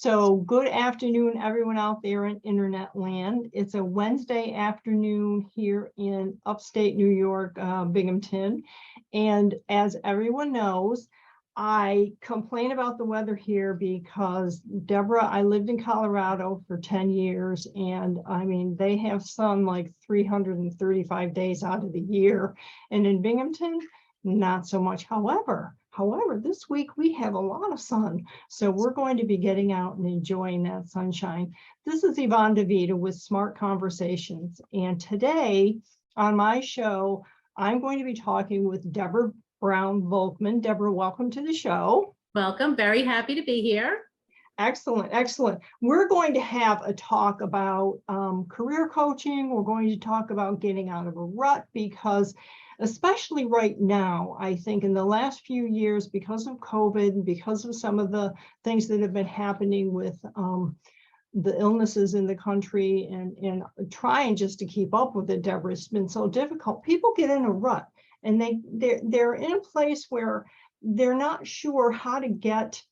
So good afternoon, everyone out there in internet land. It's a Wednesday afternoon here in upstate New York, Binghamton. And as everyone knows, I complain about the weather here because Deborah, I lived in Colorado for 10 years. And I mean, they have sun like 335 days out of the year. And in Binghamton, not so much. However, this week we have a lot of sun. So we're going to be getting out and enjoying that sunshine. This is Yvonne DeVita with Smart Conversations. And today on my show, I'm going to be talking with Deborah Brown-Volkman. Deborah, welcome to the show. Welcome. Very happy to be here. Excellent, excellent. We're going to have a talk about career coaching. We're going to talk about getting out of a rut because especially right now, I think in the last few years, because of COVID, because of some of the things that have been happening with the illnesses in the country and trying just to keep up with it, Deborah, it's been so difficult. People get in a rut and they're in a place where they're not sure how to get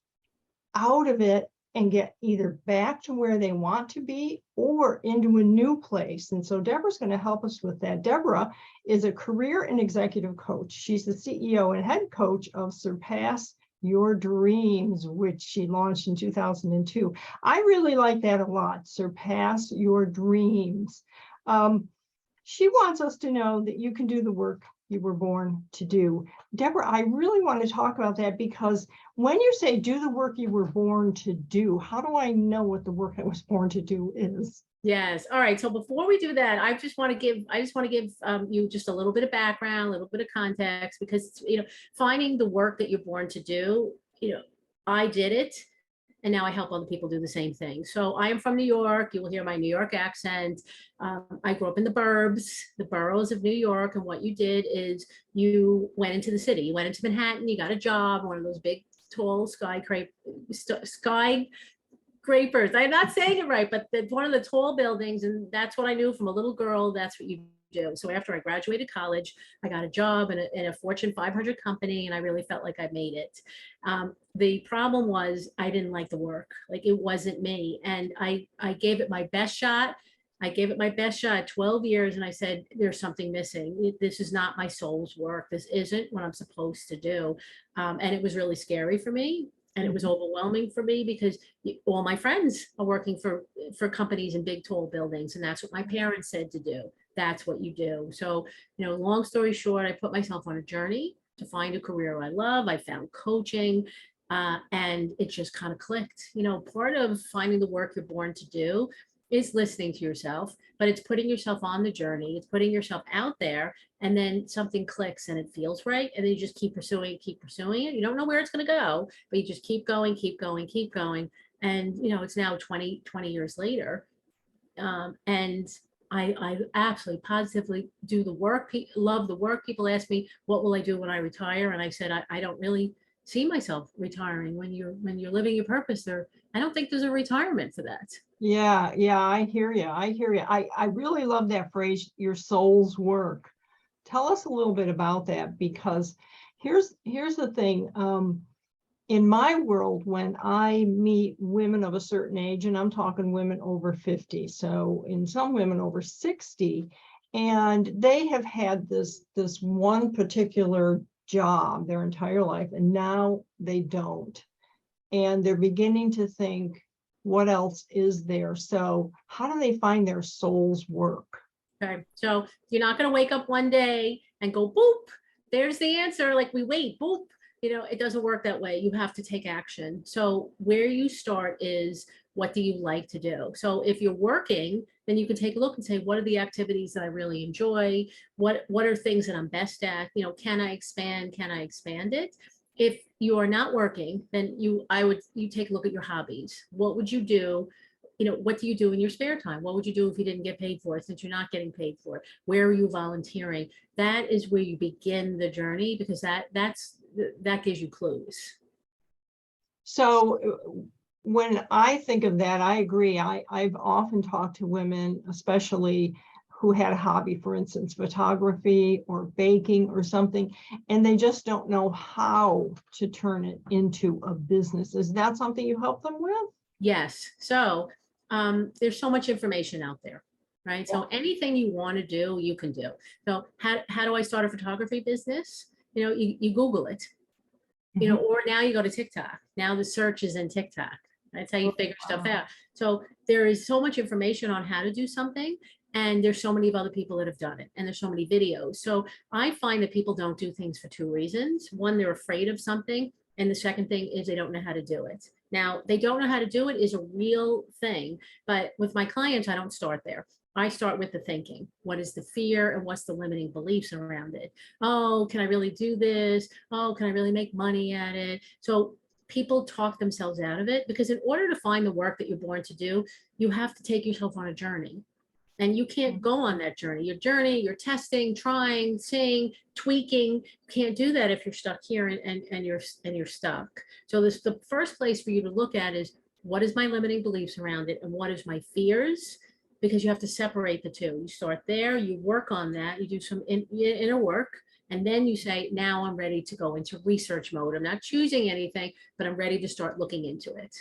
out of it and get either back to where they want to be or into a new place. And so Deborah's going to help us with that. Deborah is a career and executive coach. She's the CEO and head coach of Surpass Your Dreams, which she launched in 2002. I really like that a lot, Surpass Your Dreams. She wants us to know that you can do the work you were born to do. Deborah, I really want to talk about that because when you say do the work you were born to do, how do I know what the work I was born to do is? Yes. All right. So before we do that, I just want to give you just a little bit of background, a little bit of context, because finding the work that you're born to do, I did it. And now I help other people do the same thing. So I am from New York. You will hear my New York accent. I grew up in the burbs, the boroughs of New York. And what you did is you went into the city. You went into Manhattan. You got a job, one of those big, tall skyscrapers. I'm not saying it right, but one of the tall buildings. And that's what I knew from a little girl. That's what you do. So after I graduated college, I got a job in a Fortune 500 company, and I really felt like I made it. The problem was I didn't like the work. Like it wasn't me. And I gave it my best shot. I gave it my best shot 12 years. And I said, there's something missing. This is not my soul's work. This isn't what I'm supposed to do. And it was really scary for me. And it was overwhelming for me because all my friends are working for companies in big, tall buildings. And that's what my parents said to do. That's what you do. So, long story short, I put myself on a journey to find a career I love. I found coaching and it just kind of clicked. Part of finding the work you're born to do is listening to yourself, but it's putting yourself on the journey. It's putting yourself out there, and then something clicks and it feels right. And then you just keep pursuing it. You don't know where it's going to go, but you just keep going. And, it's now 20 years later. And I absolutely positively do the work, love the work. People ask me, what will I do when I retire? And I said, I don't really see myself retiring. When you're living your purpose I don't think there's a retirement for that. Yeah, I hear you. I really love that phrase, your soul's work. Tell us a little bit about that, because here's the thing. In my world, when I meet women of a certain age, and I'm talking women over 50, so in some women over 60, and they have had this one particular job their entire life, and now they don't. And they're beginning to think, what else is there? So how do they find their soul's work? Okay, so you're not going to wake up one day and go, boop, there's the answer. Like we wait, boop. It doesn't work that way. You have to take action. So where you start is, what do you like to do? So if you're working, then you can take a look and say, what are the activities that I really enjoy? What are things that I'm best at? Can I expand it? If you are not working, then you take a look at your hobbies. What would you do? What do you do in your spare time? What would you do if you didn't get paid for it, since you're not getting paid for it? Where are you volunteering? That is where you begin the journey, because that gives you clues. So when I think of that, I agree. I've often talked to women, especially who had a hobby, for instance, photography or baking or something, and they just don't know how to turn it into a business. Is that something you help them with? Yes. So there's so much information out there, right? Yeah. So anything you want to do, you can do. So how do I start a photography business? You Google it, Mhm. or now you go to TikTok. Now the search is in TikTok. That's how you figure stuff Wow. out. So there is so much information on how to do something. And there's so many other people that have done it. And there's so many videos. So I find that people don't do things for two reasons. One, they're afraid of something. And the second thing is they don't know how to do it. Now, they don't know how to do it is a real thing. But with my clients, I don't start there. I start with the thinking. What is the fear and what's the limiting beliefs around it? Oh, can I really do this? Oh, can I really make money at it? So people talk themselves out of it because in order to find the work that you're born to do, you have to take yourself on a journey. And you can't go on that journey. Your journey, you're testing, trying, seeing, tweaking. You can't do that if you're stuck here and you're stuck. So this the first place for you to look at is what is my limiting beliefs around it and what is my fears, because you have to separate the two. You start there, you work on that, you do some inner work, and then you say, now I'm ready to go into research mode. I'm not choosing anything, but I'm ready to start looking into it.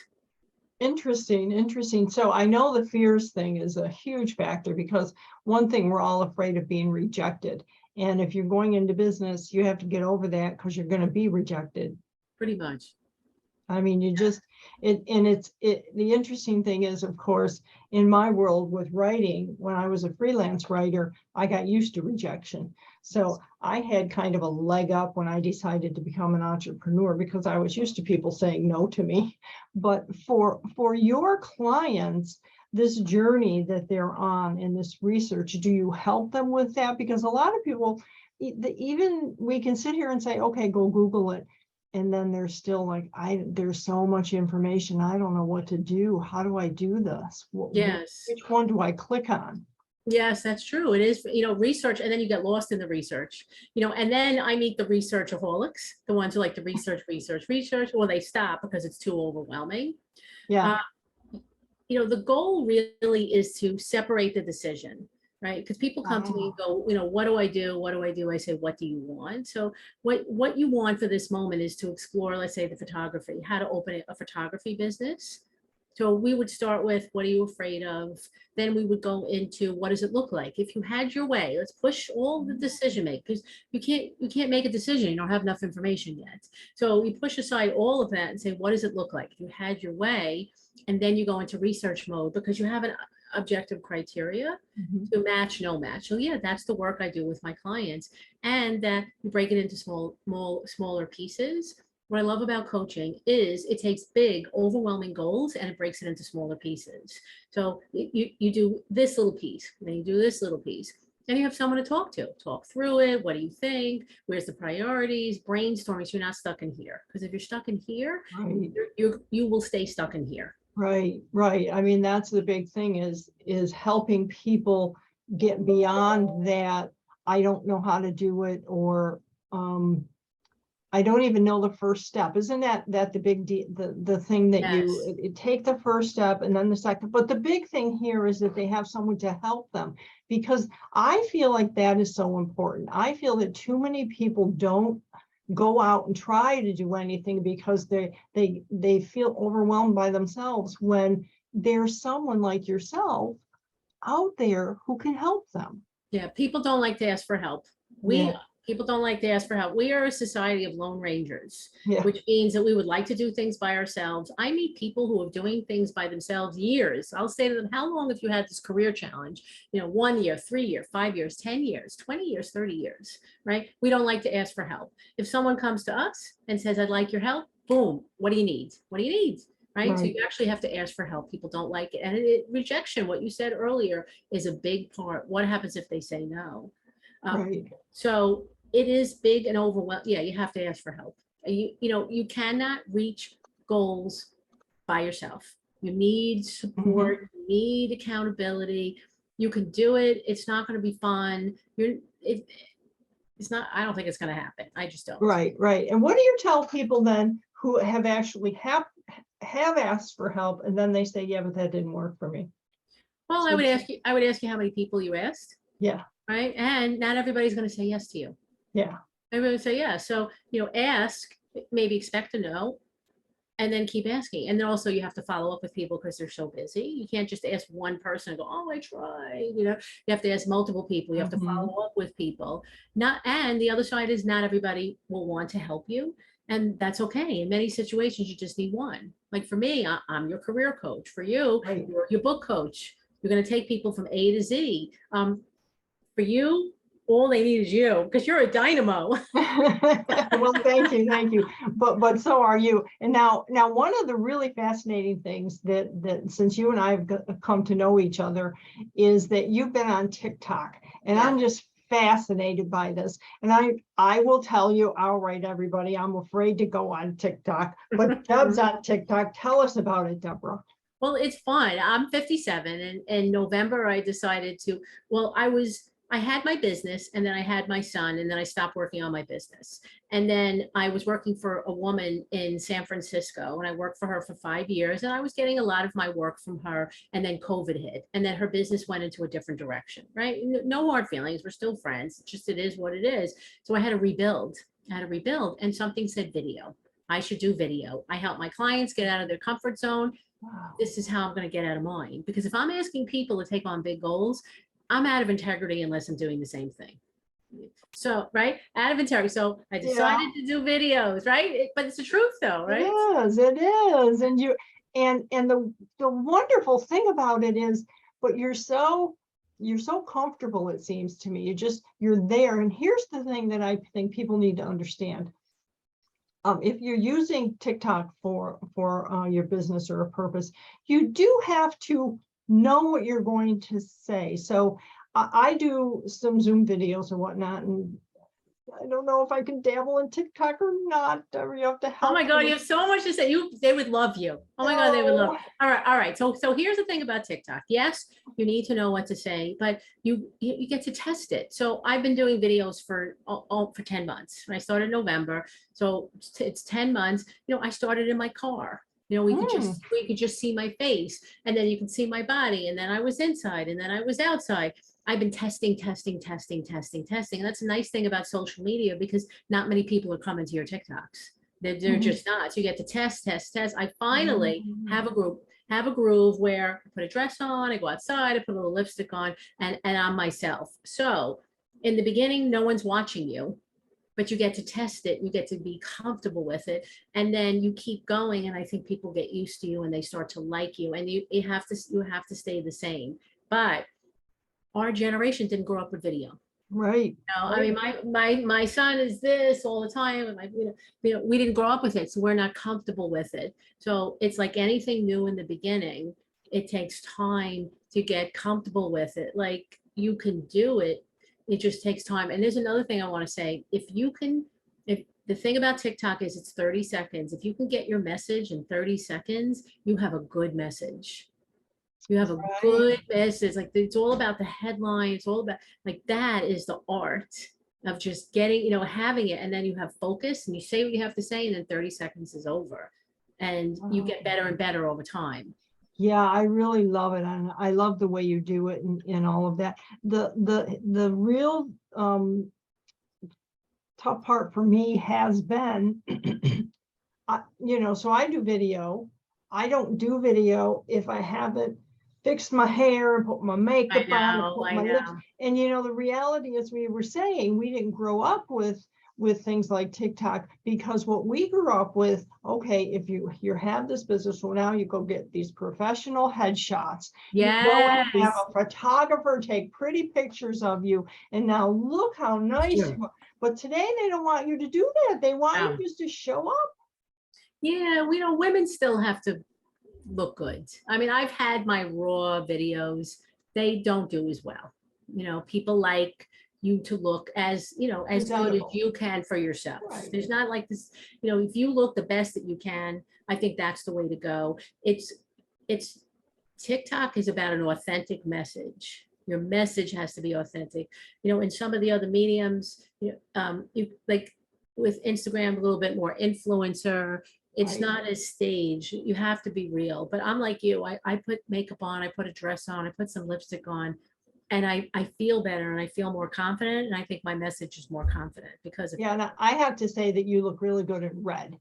Interesting, interesting. So I know the fears thing is a huge factor because one thing, we're all afraid of being rejected. And if you're going into business, you have to get over that because you're going to be rejected. Pretty much. I mean, you just, the interesting thing is, of course, in my world with writing, when I was a freelance writer, I got used to rejection. So I had kind of a leg up when I decided to become an entrepreneur because I was used to people saying no to me. But for your clients, this journey that they're on in this research, do you help them with that? Because a lot of people, even we can sit here and say, okay, go Google it. And then there's still like, there's so much information. I don't know what to do. How do I do this? Yes. Which one do I click on? Yes, that's true. It is, research, and then you get lost in the research, and then I meet the researchaholics, the ones who like to research, or they stop because it's too overwhelming. Yeah. Uh, the goal really is to separate the decision, right? Because people come to me and go, what do I do? What do I do? I say, what do you want? So what you want for this moment is to explore, let's say, the photography, how to open a photography business. So we would start with, what are you afraid of? Then we would go into, what does it look like? If you had your way, let's push all the decision making, because you can't make a decision. You don't have enough information yet. So we push aside all of that and say, what does it look like? If you had your way, and then you go into research mode because you have an objective criteria Mhm. to match, no match. So yeah, that's the work I do with my clients, and that you break it into smaller pieces. What I love about coaching is it takes big, overwhelming goals and it breaks it into smaller pieces. So you do this little piece, then you do this little piece, and you have someone to talk through it. What do you think? Where's the priorities? Brainstorming, so you're not stuck in here. Because if you're stuck in here, Right. you will stay stuck in here. Right, right. I mean, that's the big thing is helping people get beyond that. I don't know how to do it, or I don't even know the first step. Isn't that the big the thing that you Yes. take the first step and then the second. But the big thing here is that they have someone to help them, because I feel like that is so important. I feel that too many people don't go out and try to do anything because they feel overwhelmed by themselves, when there's someone like yourself out there who can help them. Yeah, people don't like to ask for help. Yeah, People don't like to ask for help. We are a society of lone rangers, yeah, which means that we would like to do things by ourselves. I meet people who are doing things by themselves years. I'll say to them, how long have you had this career challenge? 1 year, 3 year, 5 years, 10 years, 20 years, 30 years, right? We don't like to ask for help. If someone comes to us and says, I'd like your help, boom, what do you need? What do you need? Right? So right, you actually have to ask for help. People don't like it. And rejection, what you said earlier, is a big part. What happens if they say no? Uh, right. so it is big and overwhelming. Yeah, you have to ask for help. You cannot reach goals by yourself. You need Mhm. support, you need accountability. You can do it. It's not going to be fun. It's not, I don't think it's going to happen. I just don't. Right, right. And what do you tell people then who have actually have asked for help and then they say, yeah, but that didn't work for me? Well, So I would ask you how many people you asked, yeah, right? And not everybody's going to say yes to you. yeah, Everybody would say yes. So, ask, maybe expect a no, and then keep asking. And then also you have to follow up with people because they're so busy. You can't just ask one person and go, oh, I tried, you have to ask multiple people. You have to follow up with people. And the other side is not everybody will want to help you. And that's okay. In many situations, you just need one. Like for me, I'm your career coach. For you, Right. you're your book coach. You're going to take people from A to Z. For you, all they need is you because you're a dynamo. Well, thank you, thank you. But so are you. And now one of the really fascinating things that since you and I have come to know each other is that you've been on TikTok, and I'm just fascinated by this. And I will tell you, all right, everybody, I'm afraid to go on TikTok, but Deb's on TikTok. Tell us about it, Deborah. Well, it's fun. I'm 57, and in November I decided to, well, I had my business, and then I had my son, and then I stopped working on my business. And then I was working for a woman in San Francisco, and I worked for her for 5 years, and I was getting a lot of my work from her. And then COVID hit, and then her business went into a different direction, right? No hard feelings. We're still friends. It's just, it is what it is. So I had to rebuild. And something said video. I should do video. I help my clients get out of their comfort zone. Wow. This is how I'm going to get out of mine. Because if I'm asking people to take on big goals, I'm out of integrity unless I'm doing the same thing. So, right, out of integrity. So I decided to do videos, right? But it's the truth though, right? It is. And the wonderful thing about it is, but you're so comfortable, it seems to me. You're there. And here's the thing that I think people need to understand. If you're using TikTok for your business or a purpose, you do have to know what you're going to say. So I do some Zoom videos and whatnot, and I don't know if I can dabble in TikTok or not. You have to help. Oh my God, you have so much to say. They would love you. Oh my God, they would love you. All right. So here's the thing about TikTok. Yes, you need to know what to say, but you get to test it. So I've been doing videos for 10 months. I started in November, so it's 10 months. I started in my car. We could just see my face, and then you can see my body, and then I was inside, and then I was outside. I've been testing. And that's a nice thing about social media, because not many people are coming to your TikToks. They're just not. So you get to test. I finally have a groove where I put a dress on, I go outside, I put a little lipstick on, and I'm myself. So in the beginning, no one's watching you, but you get to test it, you get to be comfortable with it, and then you keep going, and I think people get used to you and they start to like you, and you have to stay the same. But our generation didn't grow up with video. Right. I mean, my son is this all the time, and we didn't grow up with it, so we're not comfortable with it. So it's like anything new in the beginning, it takes time to get comfortable with it. Like, you can do it, it just takes time. And there's another thing I want to say. If the thing about TikTok is it's 30 seconds. If you can get your message in 30 seconds, you have a good message. You have a good message. Like, it's all about the headline. It's all about, like, that is the art of just getting, having it. And then you have focus and you say what you have to say, and then 30 seconds is over. And you get better and better over time. Yeah, I really love it. And I love the way you do it and all of that. The real tough part for me has been, so I do video. I don't do video if I haven't fixed my hair and put my makeup on and put my lips. And the reality is, we were saying, we didn't grow up with things like TikTok, because what we grew up with, okay, if you have this business, well, now you go get these professional headshots. Yes. You go have a photographer take pretty pictures of you, and now look how nice you are. But today they don't want you to do that. They want you just to show up. Yeah, women still have to look good. I mean, I've had my raw videos. They don't do as well. People like you to look as good as you can for yourself. Right. There's not like this, if you look the best that you can, I think that's the way to go. It's TikTok is about an authentic message. Your message has to be authentic. In some of the other mediums, you like with Instagram, a little bit more influencer. It's not as staged. You have to be real. But I'm like you. I put makeup on, I put a dress on, I put some lipstick on, and I feel better, and I feel more confident, and I think my message is more confident because of and I have to say that you look really good in red.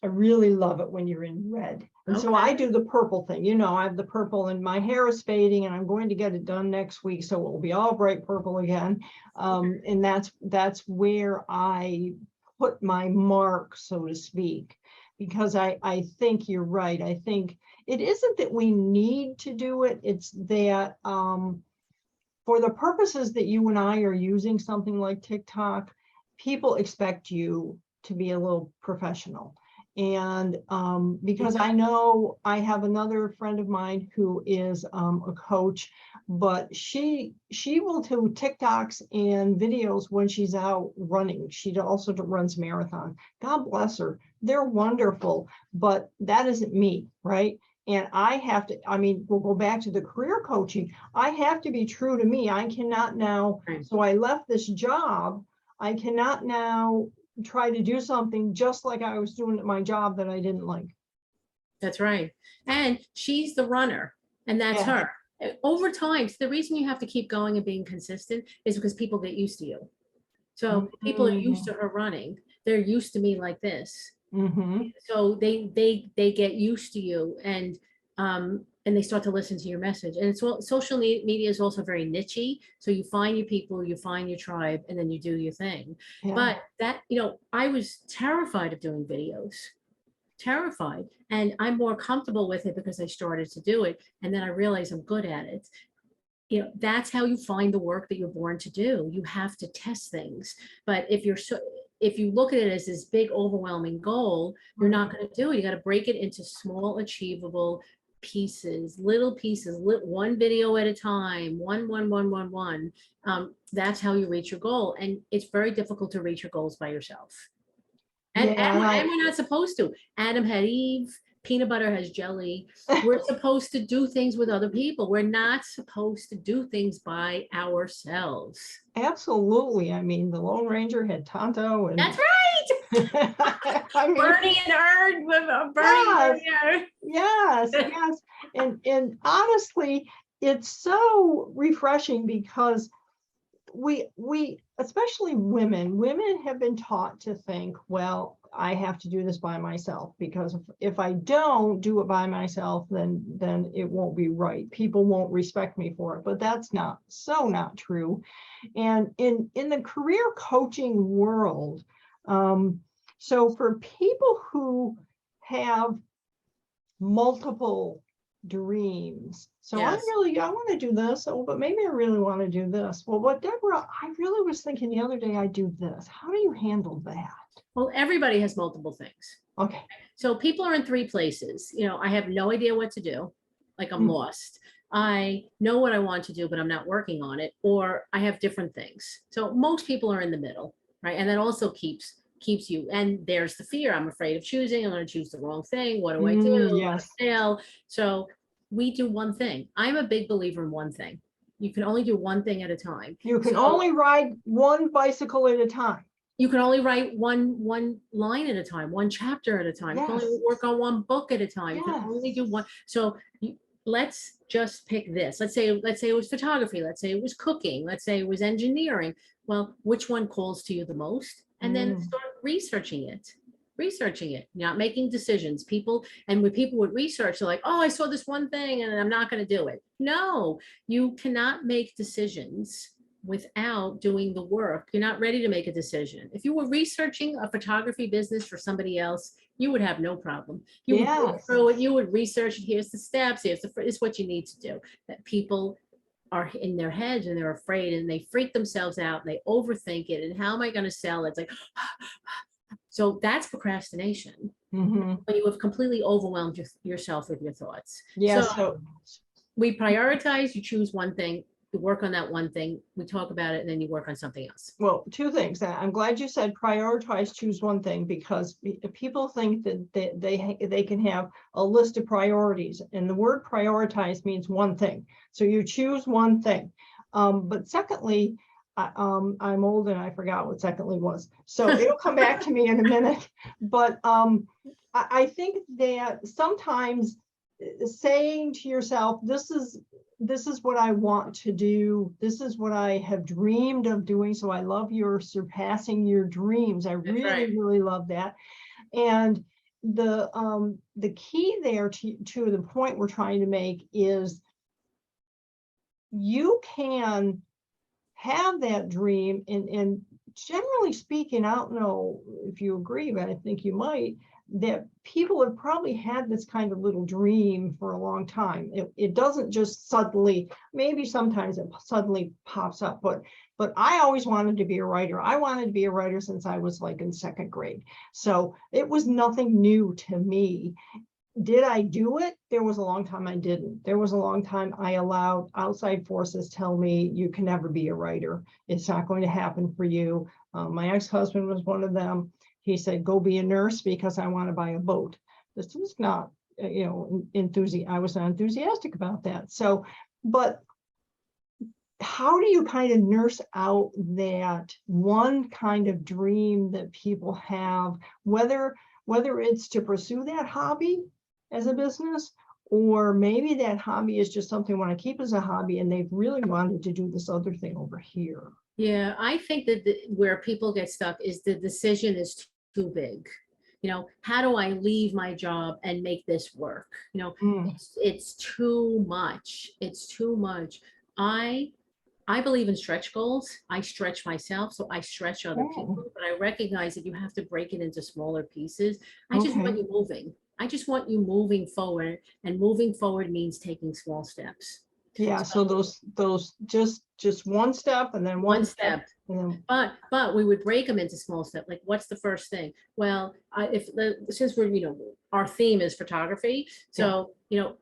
I really love it when you're in red. And so I do the purple thing. You know, I have the purple and my hair is fading and I'm going to get it done next week. So it will be all bright purple again. And that's where I put my mark, so to speak, because I think you're right. I think it isn't that we need to do it. It's that for the purposes that you and I are using something like TikTok, people expect you to be a little professional. And because I know I have another friend of mine who is a coach, but she will do TikToks and videos when she's out running. She also runs marathon. God bless her. They're wonderful, but that isn't me, right? And I have to, I mean, we'll go back to the career coaching. I have to be true to me. I cannot now, so I left this job. I cannot now try to do something just like I was doing at my job that I didn't like. That's right. And she's the runner, and that's her. Over time, the reason you have to keep going and being consistent is because people get used to you. So people are used to her running. They're used to me like this. So they get used to you, and they start to listen to your message. And it's social media is also very nichey. So you find your people, you find your tribe, and then you do your thing. But that, you know, I was terrified of doing videos, terrified, and I'm more comfortable with it because I started to do it, and then I realized I'm good at it. You know, that's how you find the work that you're born to do. You have to test things. But if you look at it as this big overwhelming goal, you're not going to do it. You got to break it into small, achievable pieces, little pieces, one video at a time, one. That's how you reach your goal. And it's very difficult to reach your goals by yourself. And we're not supposed to. Adam had Eve, peanut butter has jelly. We're supposed to do things with other people. We're not supposed to do things by ourselves. Absolutely. I mean, the Lone Ranger had Tonto. And that's right. I mean, Bernie and Bernie. Yes. And honestly, it's so refreshing because we especially women have been taught to think, well, I have to do this by myself, because if I don't do it by myself, then it won't be right. People won't respect me for it. But that's not true. And in the career coaching world, so for people who have multiple dreams, so I want to do this, but maybe I really want to do this. Well, Deborah, I really was thinking the other day, I do this. How do you handle that? Well, everybody has multiple things. Okay. So people are in three places. You know, I have no idea what to do. Like I'm lost. I know what I want to do, but I'm not working on it, or I have different things. So most people are in the middle, right? And that also keeps you. And there's the fear. I'm afraid of choosing. I'm going to choose the wrong thing. What do I do? Yes. I fail. So we do one thing. I'm a big believer in one thing. You can only do one thing at a time. You can only ride one bicycle at a time. You can only write one line at a time, one chapter at a time. You can only work on one book at a time. You can only do one. So let's just pick this. Let's say it was photography. Let's say it was cooking. Let's say it was engineering. Well, which one calls to you the most? And then start researching it, not making decisions. When people would research, they're like, oh, I saw this one thing and I'm not going to do it. No, you cannot make decisions without doing the work. You're not ready to make a decision. If you were researching a photography business for somebody else, you would have no problem. You would go through it, you would research it. Here's the steps. It's what you need to do. That people are in their heads and they're afraid and they freak themselves out and they overthink it. And how am I going to sell it? It's like, so that's procrastination. When you have completely overwhelmed yourself with your thoughts. So we prioritize, you choose one thing, you work on that one thing, we talk about it, and then you work on something else. Well, two things. I'm glad you said prioritize, choose one thing, because people think that they can have a list of priorities, and the word prioritize means one thing. So you choose one thing. But secondly, I'm old and I forgot what secondly was. So it'll come back to me in a minute. But I think that sometimes saying to yourself, this is what I want to do. This is what I have dreamed of doing. So I love your surpassing your dreams. I really love that. And the key there to the point we're trying to make is you can have that dream, and generally speaking, I don't know if you agree, but I think you might, that people have probably had this kind of little dream for a long time. It doesn't just suddenly, maybe sometimes it suddenly pops up, but I always wanted to be a writer. I wanted to be a writer since I was like in second grade. So it was nothing new to me. Did I do it? There was a long time I didn't. There was a long time I allowed outside forces tell me you can never be a writer. It's not going to happen for you. My ex-husband was one of them. He said, go be a nurse because I want to buy a boat. This was not, I was not enthusiastic about that. So, but how do you kind of nurse out that one kind of dream that people have, whether it's to pursue that hobby as a business, or maybe that hobby is just something I want to keep as a hobby and they've really wanted to do this other thing over here? Yeah, I think that where people get stuck is the decision is too big. How do I leave my job and make this work? It's too much. It's too much. I believe in stretch goals. I stretch myself, so I stretch other people, but I recognize that you have to break it into smaller pieces. I just want you moving. I just want you moving forward, and moving forward means taking small steps. Yeah, so those just one step and then one step. But we would break them into small steps. Like, what's the first thing? Well, since we're, our theme is photography, so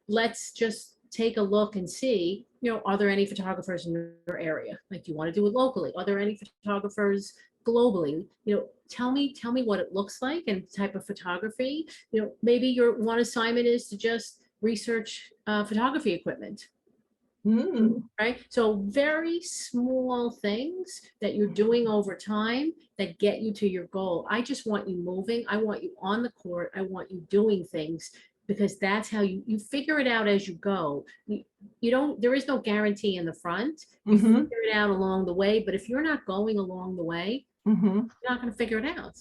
let's just take a look and see, are there any photographers in your area? Like, do you want to do it locally? Are there any photographers globally? Tell me what it looks like and type of photography. Maybe your one assignment is to just research photography equipment. Right? So very small things that you're doing over time that get you to your goal. I just want you moving. I want you on the court. I want you doing things, because that's how you figure it out as you go. There is no guarantee in the front. You figure it out along the way, but if you're not going along the way, you're not going to figure it out.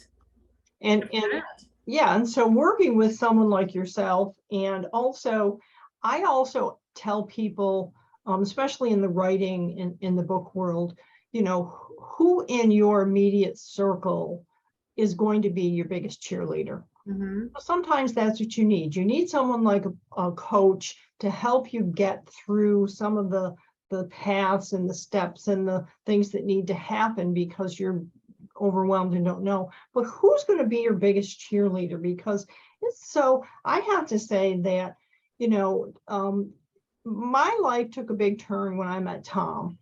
And so working with someone like yourself, and also, I also tell people, especially in the writing in the book world, who in your immediate circle is going to be your biggest cheerleader. Sometimes that's what you need. You need someone like a coach to help you get through some of the paths and the steps and the things that need to happen because you're overwhelmed and don't know. But who's going to be your biggest cheerleader? Because I have to say that, my life took a big turn when I met Tom.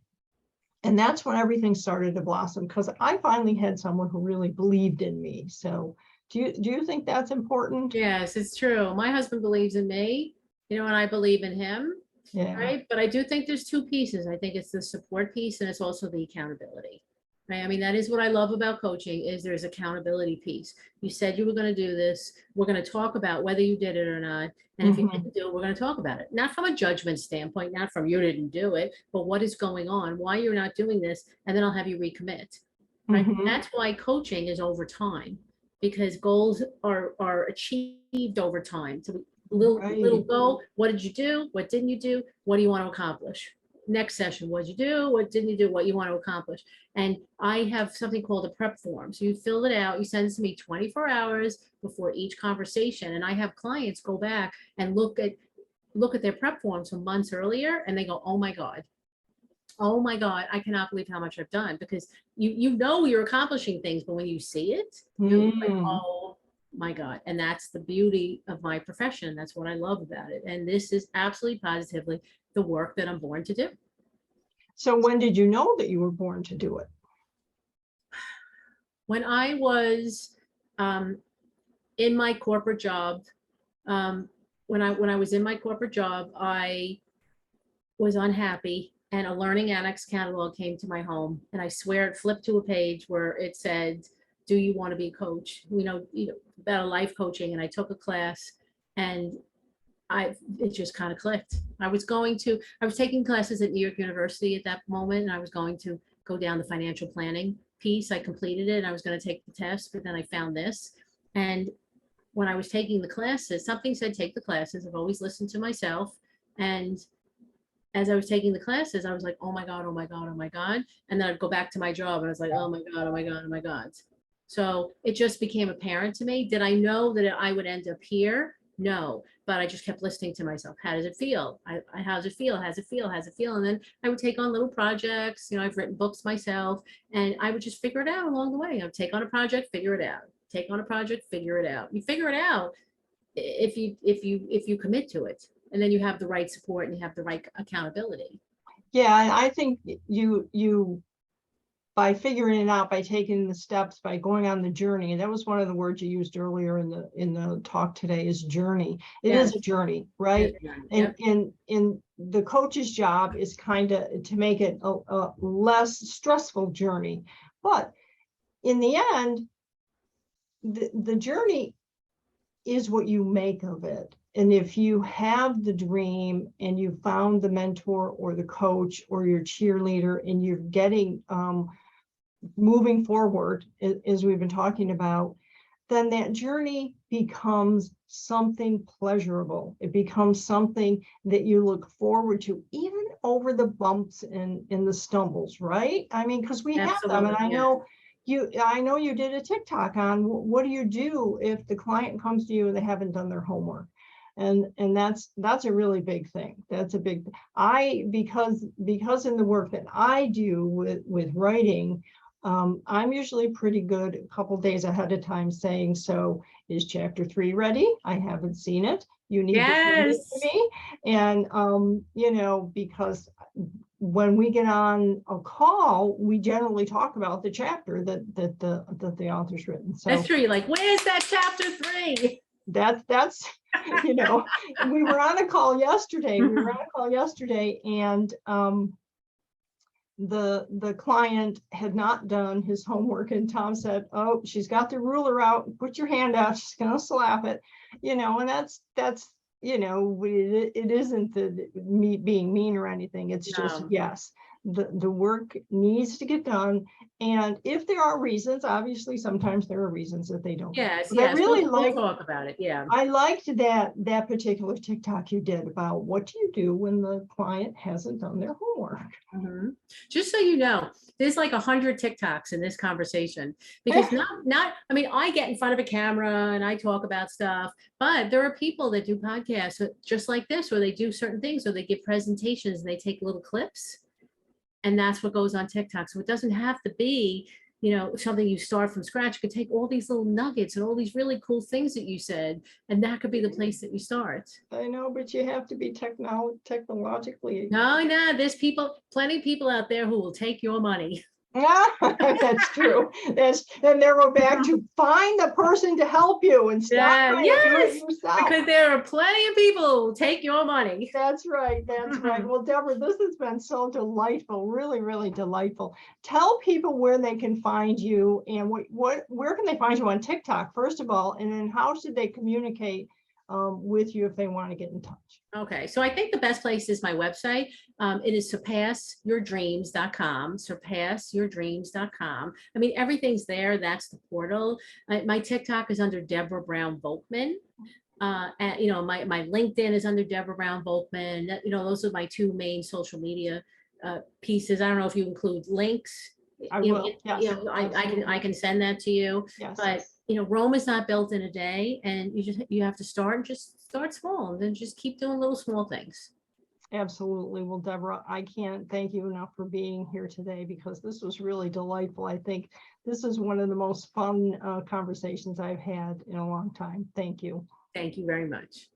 And that's when everything started to blossom, because I finally had someone who really believed in me. So do you think that's important? Yes, it's true. My husband believes in me, and I believe in him. Yeah. Right. But I do think there's two pieces. I think it's the support piece and it's also the accountability. Right. I mean, that is what I love about coaching, is there's accountability piece. You said you were going to do this. We're going to talk about whether you did it or not. And if you didn't do it, we're going to talk about it. Not from a judgment standpoint, not from you didn't do it, but what is going on, why you're not doing this, and then I'll have you recommit. Right. That's why coaching is over time, because goals are achieved over time. So little goal. What did you do? What didn't you do? What do you want to accomplish? Next session, what did you do? What didn't you do? What you want to accomplish? And I have something called a prep form. So you fill it out, you send it to me 24 hours before each conversation. And I have clients go back and look at their prep forms from months earlier, and they go, oh my God, I cannot believe how much I've done. Because you're accomplishing things, but when you see it, you're like, oh my God. And that's the beauty of my profession. That's what I love about it. And this is absolutely positively the work that I'm born to do. So when did you know that you were born to do it? When I was in my corporate job, when I was in my corporate job, I was unhappy, and a learning annex catalog came to my home, and I swear it flipped to a page where it said, do you want to be a coach? About a life coaching. And I took a class, and it just kind of clicked. I was taking classes at New York University at that moment, and I was going to go down the financial planning piece. I completed it, and I was going to take the test, but then I found this. And when I was taking the classes, something said, take the classes. I've always listened to myself. And as I was taking the classes, I was like, oh my God, oh my God, oh my God. And then I'd go back to my job and I was like, oh my God, oh my God, oh my God. So it just became apparent to me. Did I know that I would end up here? No, but I just kept listening to myself. How does it feel? How does it feel? How's it feel? How's it feel? And then I would take on little projects. You know, I've written books myself, and I would just figure it out along the way. I would take on a project, figure it out. Take on a project, figure it out. You figure it out if you commit to it, and then you have the right support and you have the right accountability. Yeah, and I think you by figuring it out, by taking the steps, by going on the journey, and that was one of the words you used earlier in the talk today, is journey. It is a journey, right? Yep. And in the coach's job is kind of to make it a less stressful journey. But in the end, the journey is what you make of it. And if you have the dream and you found the mentor or the coach or your cheerleader and you're getting moving forward, as we've been talking about, then that journey becomes something pleasurable. It becomes something that you look forward to, even over the bumps and the stumbles, right? I mean, because we have them. And I know you did a TikTok on what do you do if the client comes to you and they haven't done their homework. And that's a really big thing. That's a big, because in the work that I do with writing, I'm usually pretty good a couple days ahead of time saying, so is chapter 3 ready? I haven't seen it. You need to send it to me. And, you know, because when we get on a call, we generally talk about the chapter that the author's written. So that's true. You're like, where's that chapter 3? That's you know, we were on a call yesterday. And the client had not done his homework, and Tom said, oh, she's got the ruler out, put your hand out, she's gonna slap it, you know. And that's you know, it isn't me being mean or anything. It's just, yes, the work needs to get done. And if there are reasons, obviously sometimes there are reasons that they don't. Yes, I really we'll talk about it. Yeah, I liked that particular TikTok you did about what do you do when the client hasn't done their homework. Mm-hmm. Just so you know, there's like 100 TikToks in this conversation, because I mean, I get in front of a camera and I talk about stuff, but there are people that do podcasts just like this, where they do certain things, or they give presentations and they take little clips, and that's what goes on TikTok. So it doesn't have to be, you know, something you start from scratch. You could take all these little nuggets and all these really cool things that you said, and that could be the place that you start. I know, but you have to be technologically. No, there's plenty of people out there who will take your money. That's true. And then we're back to find the person to help you and stop trying to do it yourself. Because there are plenty of people who will take your money. That's right. That's right. Well, Deborah, this has been so delightful, really, really delightful. Tell people where they can find you, and where can they find you on TikTok, first of all, and then how should they communicate with you if they want to get in touch? Okay, so I think the best place is my website. It is surpassyourdreams.com, surpassyourdreams.com. I mean, everything's there. That's the portal. My TikTok is under Deborah Brown-Volkman. And, you know, my LinkedIn is under Deborah Brown-Volkman. You know, those are my 2 main social media pieces. I don't know if you include links. I will. Yes, you know, I can send that to you. Yes. But you know, Rome is not built in a day, and you have to start small, and then just keep doing little small things. Absolutely. Well, Deborah, I can't thank you enough for being here today, because this was really delightful. I think this is one of the most fun conversations I've had in a long time. Thank you. Thank you very much.